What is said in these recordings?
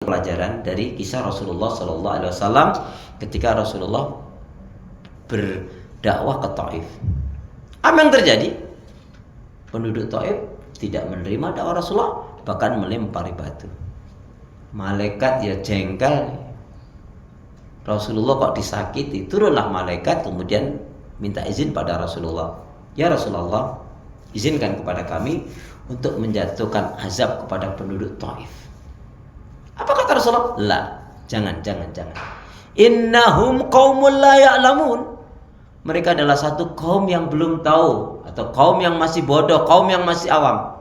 pelajaran dari kisah Rasulullah Sallallahu Alaihi Wasallam ketika Rasulullah berdakwah ke Taif. Apa yang terjadi? Penduduk Taif tidak menerima dakwah Rasulullah, bahkan melempari batu. Malaikat ya jengkel. Rasulullah kok disakiti, turunlah malaikat kemudian minta izin pada Rasulullah. Ya Rasulullah, izinkan kepada kami untuk menjatuhkan azab kepada penduduk Taif. Apa kata Rasulullah? La, jangan. Innahum qaumul la ya'lamun. Mereka adalah satu kaum yang belum tahu, atau kaum yang masih bodoh, kaum yang masih awam.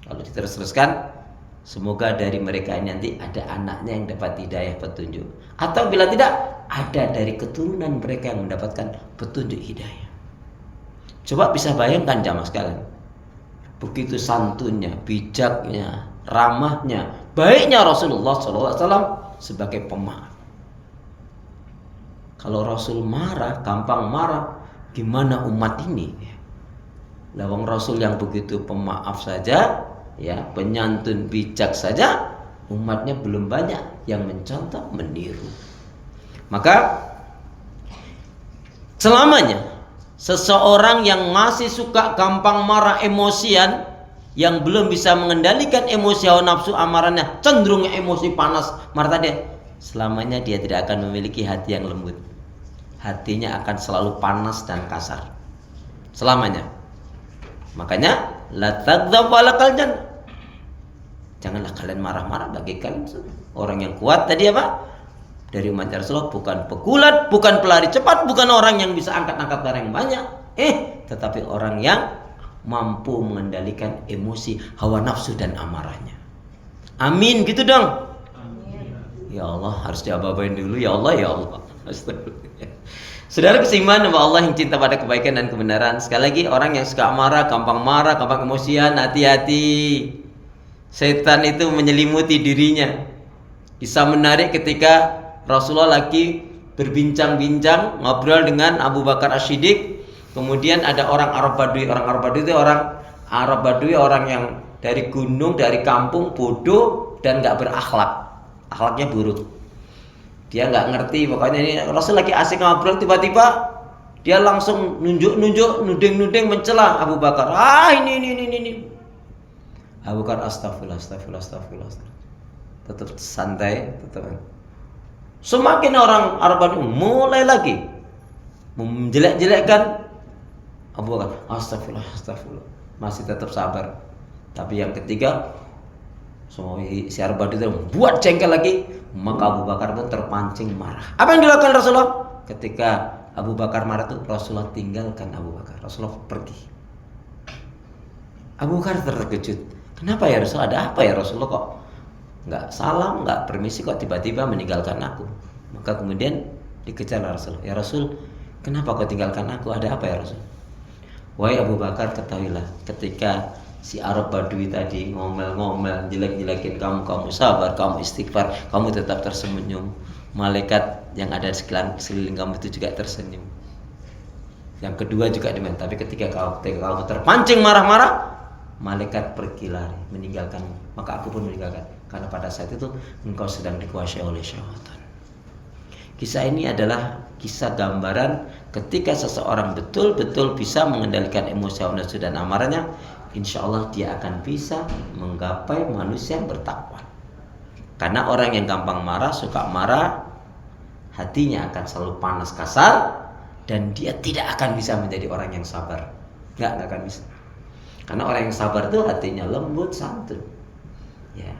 Kalau diteruskan, semoga dari mereka ini nanti ada anaknya yang dapat hidayah petunjuk, atau bila tidak, ada dari keturunan mereka yang mendapatkan petunjuk hidayah. Coba bisa bayangkan jamaah sekalian, begitu santunnya, bijaknya, ramahnya, baiknya Rasulullah SAW sebagai pemaaf. Kalau Rasul marah, gampang marah, gimana umat ini? Lawang Rasul yang begitu pemaaf saja, ya, penyantun, bijak saja, umatnya belum banyak yang mencontoh, meniru. Maka selamanya seseorang yang masih suka gampang marah, emosian, yang belum bisa mengendalikan emosi hawa nafsu amarahnya, cenderung emosi panas marah tadi, selamanya dia tidak akan memiliki hati yang lembut. Hatinya akan selalu panas dan kasar selamanya. Makanya la taghdab walakal jannah. Janganlah kalian marah-marah, bagi kalian orang yang kuat tadi apa? Dari umat Rasulullah bukan pegulat, bukan pelari cepat, bukan orang yang bisa angkat-angkat barang yang banyak, tetapi orang yang mampu mengendalikan emosi, hawa nafsu dan amarahnya. Amin, gitu dong. Amin. Ya Allah, harus diababain dulu. Ya Allah, ya Allah. Astagfirullah. Saudara keimanan bahwa Allah yang cinta pada kebaikan dan kebenaran. Sekali lagi, orang yang suka marah, gampang emosian, hati-hati. Setan itu menyelimuti dirinya. Bisa menarik ketika Rasulullah lagi berbincang-bincang, ngobrol dengan Abu Bakar As-Siddiq. Kemudian ada orang Arab Badui. Orang Arab Badui itu orang yang dari gunung, dari kampung, bodoh dan gak berakhlak. Akhlaknya buruk. Dia nggak ngerti, pokoknya ini Rasul lagi asik ngobrol, tiba-tiba dia langsung nunjuk-nunjuk, nuding-nuding, mencela Abu Bakar. Ini. Abu Bakar astagfirullah. Tetap santai, tetap. Semakin orang Arab mulai lagi menjelek-jelekkan Abu Bakar. Astagfirullah. Masih tetap sabar. Tapi yang ketiga, semua si Arab itu buat jengkel lagi, maka Abu Bakar pun terpancing marah. Apa yang dilakukan Rasulullah? Ketika Abu Bakar marah itu, Rasulullah tinggalkan Abu Bakar. Rasulullah pergi. Abu Bakar terkejut. Kenapa ya Rasul? Ada apa ya Rasulullah kok nggak salam, nggak permisi, kok tiba-tiba meninggalkan aku? Maka kemudian dikejar Rasul. Ya Rasul, kenapa kau tinggalkan aku? Ada apa ya Rasul? Wahai Abu Bakar, ketahuilah ketika si Arab Badui tadi ngomel-ngomel, jelek-jelekin kamu sabar, kamu istighfar, kamu tetap tersenyum. Malaikat yang ada di sekeliling kamu itu juga tersenyum. Yang kedua juga demikian. Tapi ketika kamu terpancing marah-marah, malaikat pergi lari, meninggalkanmu. Maka aku pun meninggalkan. Karena pada saat itu engkau sedang dikuasai oleh syaitan. Kisah ini adalah kisah gambaran ketika seseorang betul-betul bisa mengendalikan emosi, hawa nafsu dan amarahnya, insya Allah dia akan bisa menggapai manusia yang bertakwa. Karena orang yang gampang marah, suka marah, hatinya akan selalu panas, kasar, dan dia tidak akan bisa menjadi orang yang sabar. Nggak akan bisa. Karena orang yang sabar itu hatinya lembut, santun. Ya.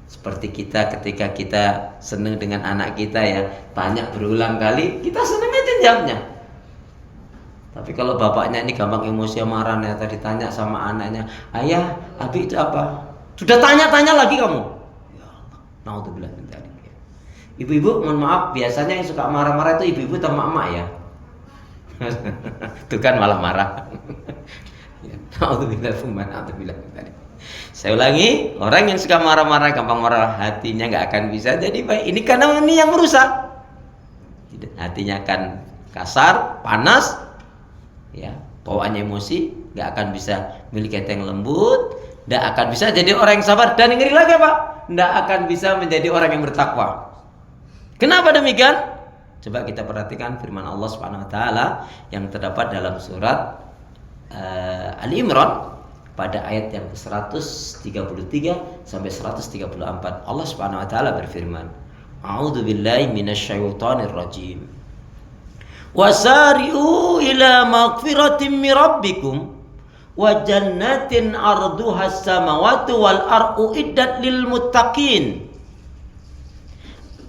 Seperti kita ketika kita senang dengan anak kita, ya, tanya berulang kali, kita senang aja jawabnya. Tapi kalau bapaknya ini gampang emosi, marah, tadi ditanya sama anaknya, ayah, abi itu apa? Sudah tanya-tanya lagi kamu. Ya Allah, naudzubillah min dzalik. Ibu-ibu, mohon maaf, biasanya yang suka marah-marah itu ibu-ibu atau emak-emak ya? Itu kan malah marah. Naudzubillah min dzalik. Saya ulangi, orang yang suka marah-marah, gampang marah, hatinya nggak akan bisa jadi baik. Ini karena ini yang merusak. Hatinya akan kasar, panas, ya, bawaannya emosi, nggak akan bisa memiliki hati yang lembut, Tidak akan bisa jadi orang yang sabar. Dan yang ngeri lagi apa? Tidak akan bisa menjadi orang yang bertakwa. Kenapa demikian? Coba kita perhatikan firman Allah Subhanahu wa taala yang terdapat dalam surat Ali Imran pada ayat yang ke-133 sampai 134. Allah Subhanahu wa taala berfirman, A'udzu billahi minasyaitonir rajim. Wasari'u ila maghfiratin min rabbikum wa jannatin arduha as-samawati wal ardu iddat lil muttaqin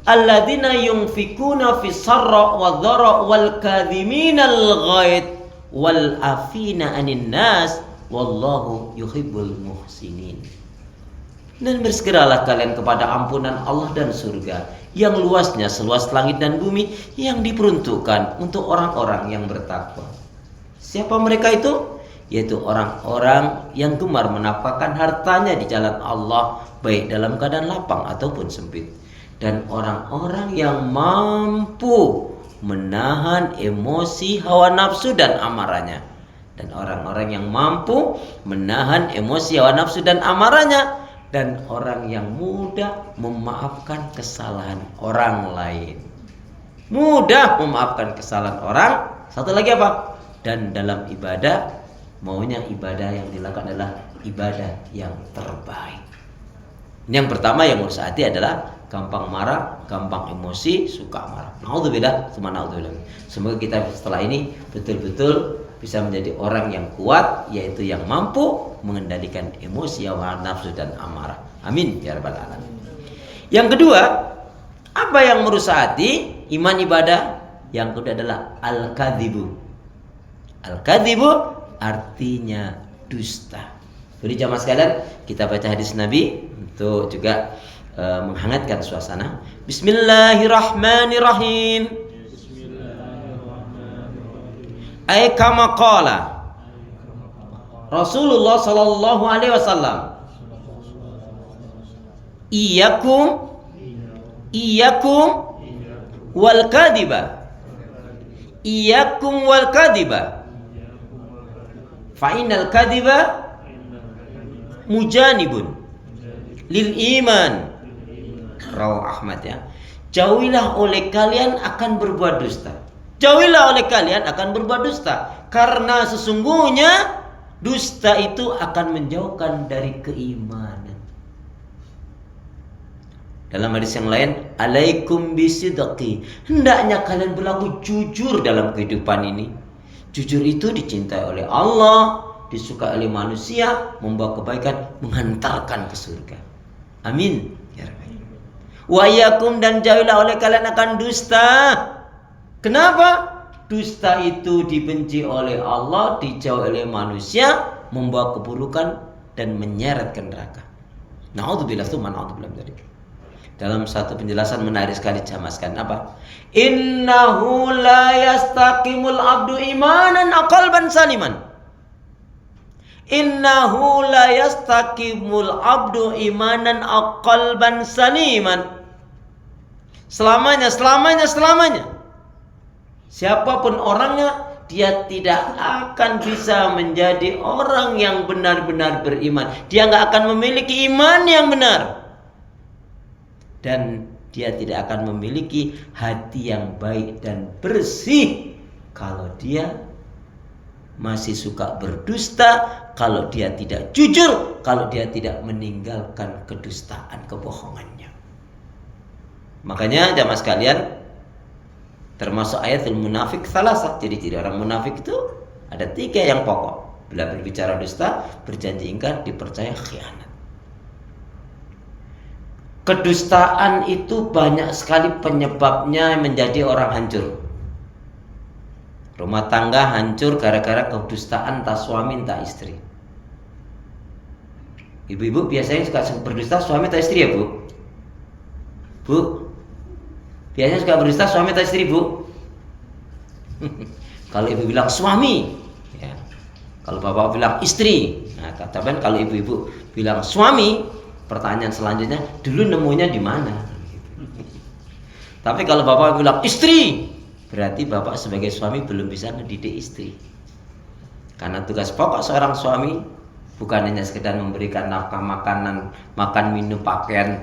alladzina yunfikuna fis sarra wad dharra wal kadhimina al ghaid wal afina 'anil nas wallahu yuhibbul muhsinin. Dan bersegeralah kalian kepada ampunan Allah dan surga yang luasnya seluas langit dan bumi, yang diperuntukkan untuk orang-orang yang bertakwa. Siapa mereka itu? Yaitu orang-orang yang gemar menafkahkan hartanya di jalan Allah, baik dalam keadaan lapang ataupun sempit, dan orang-orang yang mampu menahan emosi hawa nafsu dan amarahnya, dan orang-orang yang mampu menahan emosi hawa nafsu dan amarahnya, dan orang yang mudah memaafkan kesalahan orang lain. Mudah memaafkan kesalahan orang. Satu lagi apa? Dan dalam ibadah, maunya ibadah yang dilakukan adalah ibadah yang terbaik. Yang pertama yang urus hati adalah gampang marah, gampang emosi, suka marah. Naudzubillah, tsumma naudzubillah. Semoga kita setelah ini betul-betul bisa menjadi orang yang kuat, yaitu yang mampu mengendalikan emosi, hawa nafsu dan amarah. Amin ya rabbal alamin. Yang kedua, apa yang merusak hati? Iman, ibadah. Yang kedua adalah al-kadzibu. Al-kadzibu artinya dusta. Jadi jamaah sekalian, kita baca hadis Nabi untuk juga menghangatkan suasana. Bismillahirrahmanirrahim. Ay kama qala Rasulullah sallallahu alaihi wasallam, iyyakum wal kadhiba, iyyakum wal kadhiba, fa innal kadhiba mujanibun lil iman. Rawi Ahmad ya. Jauhilah oleh kalian akan berbuat dusta. Jauhilah oleh kalian akan berbuat dusta, karena sesungguhnya dusta itu akan menjauhkan dari keimanan. Dalam hadis yang lain, alaikum bisidqi, hendaknya kalian berlaku jujur dalam kehidupan ini. Jujur itu dicintai oleh Allah, disukai oleh manusia, membawa kebaikan, menghantarkan ke surga. Amin ya rabbal alamin. Wa iyyakum, dan jauhilah oleh kalian akan dusta. Kenapa? Dusta itu dibenci oleh Allah, dijauhi oleh manusia, membawa keburukan dan menyeret ke neraka. Naudzubillah, tsumma naudzubillah dari. Dalam satu penjelasan menarik sekali jamaah sekalian, apa? Innahu la yastaqimul abdu imanan aqalban saliman. Innahu la yastaqimul abdu imanan aqalban saliman. Selamanya. Siapapun orangnya, dia tidak akan bisa menjadi orang yang benar-benar beriman. Dia nggak akan memiliki iman yang benar, dan dia tidak akan memiliki hati yang baik dan bersih kalau dia masih suka berdusta, kalau dia tidak jujur, kalau dia tidak meninggalkan kedustaan, kebohongannya. Makanya jamaah sekalian, termasuk ayatul munafik salasah. Jadi orang munafik itu ada 3 yang pokok. Bila berbicara dusta, berjanji ingkar, dipercaya khianat. Kedustaan itu banyak sekali penyebabnya menjadi orang hancur. Rumah tangga hancur gara-gara kedustaan, entah suami entah istri. Ibu-ibu biasanya suka berdusta suami atau istri ya bu? Bu, biasanya suka berdusta suami atau istri bu? Kalau ibu bilang suami, ya. Kalau bapak bilang istri. Nah, katakan kalau ibu-ibu bilang suami, pertanyaan selanjutnya, dulu nemunya di mana? Tapi kalau bapak bilang istri, berarti bapak sebagai suami belum bisa mendidik istri. Karena tugas pokok seorang suami Bukan hanya sekedar memberikan nafkah makanan, makan minum, pakaian,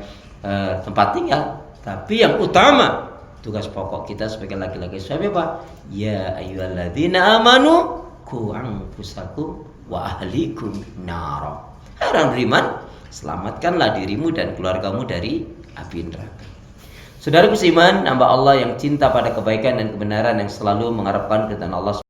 tempat tinggal, tapi yang utama tugas pokok kita sebagai laki-laki suami apa? Ya ayyuhalladzina amanu qu anfusakum wa ahlikum nara. Hai orang beriman, selamatkanlah dirimu dan keluargamu dari api neraka. Saudaraku seiman, hamba Allah yang cinta pada kebaikan dan kebenaran, yang selalu mengharapkan keridhaan Allah